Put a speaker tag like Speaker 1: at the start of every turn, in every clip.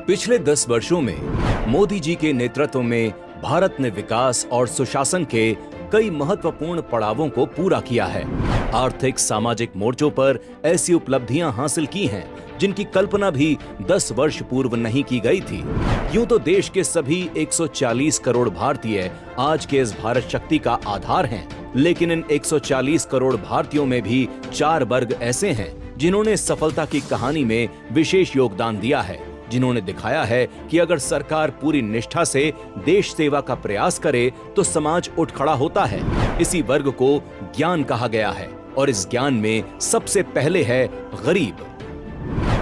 Speaker 1: पिछले 10 वर्षों में मोदी जी के नेतृत्व में भारत ने विकास और सुशासन के कई महत्वपूर्ण पड़ावों को पूरा किया है। आर्थिक सामाजिक मोर्चों पर ऐसी उपलब्धियां हासिल की हैं जिनकी कल्पना भी 10 वर्ष पूर्व नहीं की गई थी। यूं तो देश के सभी 140 करोड़ भारतीय आज के इस भारत शक्ति का आधार हैं, लेकिन इन 140 करोड़ भारतीयों में भी 4 वर्ग ऐसे हैं जिन्होंने सफलता की कहानी में विशेष योगदान दिया है, जिन्होंने दिखाया है कि अगर सरकार पूरी निष्ठा से देश सेवा का प्रयास करे तो समाज उठ खड़ा होता है। इसी वर्ग को ज्ञान कहा गया है और इस ज्ञान में सबसे पहले है गरीब।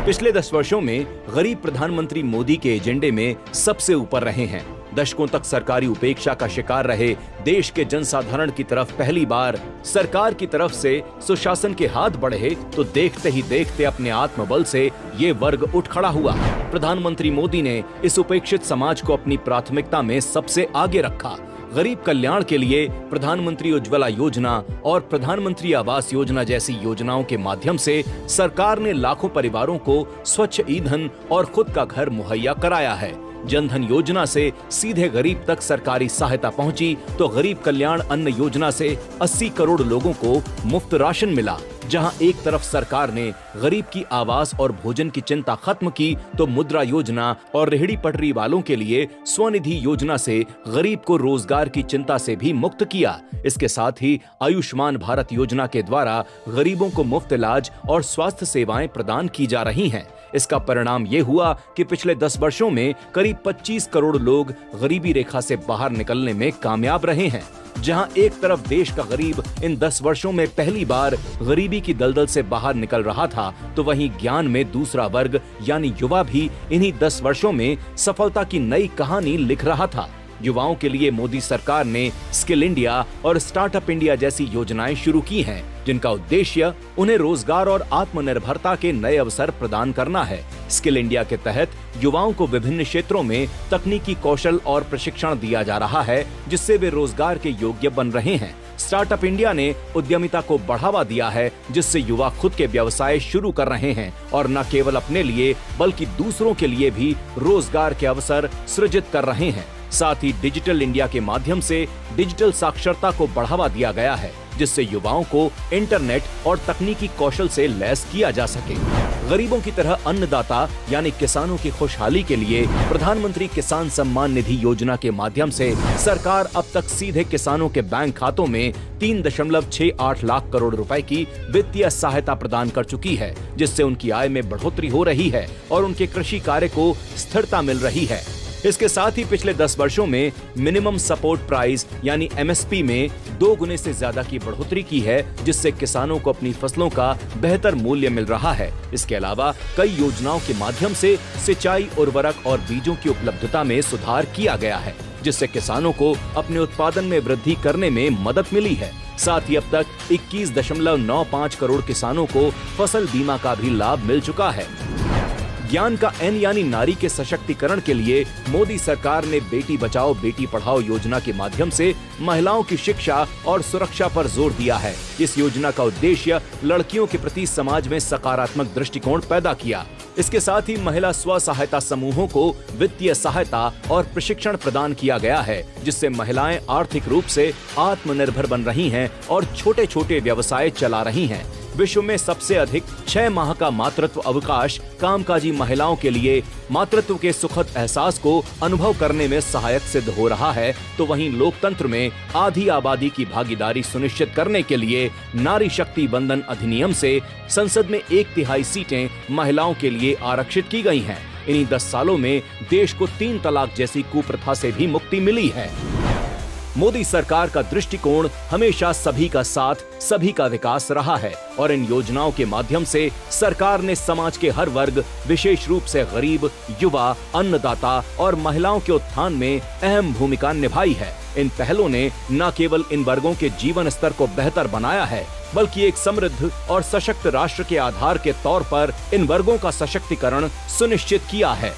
Speaker 1: पिछले 10 वर्षों में गरीब प्रधानमंत्री मोदी के एजेंडे में सबसे ऊपर रहे हैं। दशकों तक सरकारी उपेक्षा का शिकार रहे देश के जनसाधारण की तरफ पहली बार सरकार की तरफ से सुशासन के हाथ बढ़े तो देखते ही देखते अपने आत्मबल से ये वर्ग उठ खड़ा हुआ। प्रधानमंत्री मोदी ने इस उपेक्षित समाज को अपनी प्राथमिकता में सबसे आगे रखा। गरीब कल्याण के लिए प्रधानमंत्री उज्ज्वला योजना और प्रधानमंत्री आवास योजना जैसी योजनाओं के माध्यम से सरकार ने लाखों परिवारों को स्वच्छ ईंधन और खुद का घर मुहैया कराया है। जनधन योजना से सीधे गरीब तक सरकारी सहायता पहुंची तो गरीब कल्याण अन्न योजना से 80 करोड़ लोगों को मुफ्त राशन मिला। जहां एक तरफ सरकार ने गरीब की आवास और भोजन की चिंता खत्म की तो मुद्रा योजना और रेहड़ी पटरी वालों के लिए स्वनिधि योजना से गरीब को रोजगार की चिंता से भी मुक्त किया। इसके साथ ही आयुष्मान भारत योजना के द्वारा गरीबों को मुफ्त इलाज और स्वास्थ्य सेवाएं प्रदान की जा रही हैं। इसका परिणाम ये हुआ कि पिछले 10 वर्षों में करीब 25 करोड़ लोग गरीबी रेखा से बाहर निकलने में कामयाब रहे हैं। जहां एक तरफ देश का गरीब इन 10 वर्षों में पहली बार गरीबी की दलदल से बाहर निकल रहा था, तो वहीं ज्ञान में दूसरा वर्ग यानी युवा भी इन्हीं 10 वर्षों में सफलता की नई कहानी लिख रहा था। युवाओं के लिए मोदी सरकार ने स्किल इंडिया और स्टार्टअप इंडिया जैसी योजनाएं शुरू की हैं, जिनका उद्देश्य उन्हें रोजगार और आत्मनिर्भरता के नए अवसर प्रदान करना है। स्किल इंडिया के तहत युवाओं को विभिन्न क्षेत्रों में तकनीकी कौशल और प्रशिक्षण दिया जा रहा है, जिससे वे रोजगार के योग्य बन रहे हैं। स्टार्टअप इंडिया ने उद्यमिता को बढ़ावा दिया है, जिससे युवा खुद के व्यवसाय शुरू कर रहे हैं और न केवल अपने लिए बल्कि दूसरों के लिए भी रोजगार के अवसर सृजित कर रहे हैं। साथ ही डिजिटल इंडिया के माध्यम से डिजिटल साक्षरता को बढ़ावा दिया गया है, जिससे युवाओं को इंटरनेट और तकनीकी कौशल से लैस किया जा सके। गरीबों की तरह अन्नदाता यानी किसानों की खुशहाली के लिए प्रधानमंत्री किसान सम्मान निधि योजना के माध्यम से सरकार अब तक सीधे किसानों के बैंक खातों में 3.68 लाख करोड़ रुपए की वित्तीय सहायता प्रदान कर चुकी है, जिससे उनकी आय में बढ़ोतरी हो रही है और उनके कृषि कार्य को स्थिरता मिल रही है। इसके साथ ही पिछले 10 वर्षों में मिनिमम सपोर्ट प्राइस यानी MSP में 2 गुने से ज्यादा की बढ़ोतरी की है, जिससे किसानों को अपनी फसलों का बेहतर मूल्य मिल रहा है। इसके अलावा कई योजनाओं के माध्यम से सिंचाई, उर्वरक और बीजों की उपलब्धता में सुधार किया गया है, जिससे किसानों को अपने उत्पादन में वृद्धि करने में मदद मिली है। साथ ही अब तक 21.95 करोड़ किसानों को फसल बीमा का भी लाभ मिल चुका है। ज्ञान का N यानी नारी के सशक्तिकरण के लिए मोदी सरकार ने बेटी बचाओ बेटी पढ़ाओ योजना के माध्यम से महिलाओं की शिक्षा और सुरक्षा पर जोर दिया है। इस योजना का उद्देश्य लड़कियों के प्रति समाज में सकारात्मक दृष्टिकोण पैदा किया। इसके साथ ही महिला स्व सहायता समूहों को वित्तीय सहायता और प्रशिक्षण प्रदान किया गया है, जिससे महिलाएं आर्थिक रूप से आत्मनिर्भर बन रही हैं और छोटे छोटे व्यवसाय चला रही हैं। विश्व में सबसे अधिक 6 माह का मातृत्व अवकाश कामकाजी महिलाओं के लिए मातृत्व के सुखद एहसास को अनुभव करने में सहायक सिद्ध हो रहा है, तो वहीं लोकतंत्र में आधी आबादी की भागीदारी सुनिश्चित करने के लिए नारी शक्ति बंधन अधिनियम से संसद में 1/3 सीटें महिलाओं के लिए आरक्षित की गई हैं। इन्हीं 10 सालों में देश को 3 तलाक जैसी कुप्रथा से भी मुक्ति मिली है। मोदी सरकार का दृष्टिकोण हमेशा सभी का साथ, सभी का विकास रहा है और इन योजनाओं के माध्यम से सरकार ने समाज के हर वर्ग, विशेष रूप से गरीब, युवा, अन्नदाता और महिलाओं के उत्थान में अहम भूमिका निभाई है। इन पहलों ने न केवल इन वर्गों के जीवन स्तर को बेहतर बनाया है, बल्कि एक समृद्ध और सशक्त राष्ट्र के आधार के तौर पर इन वर्गों का सशक्तिकरण सुनिश्चित किया है।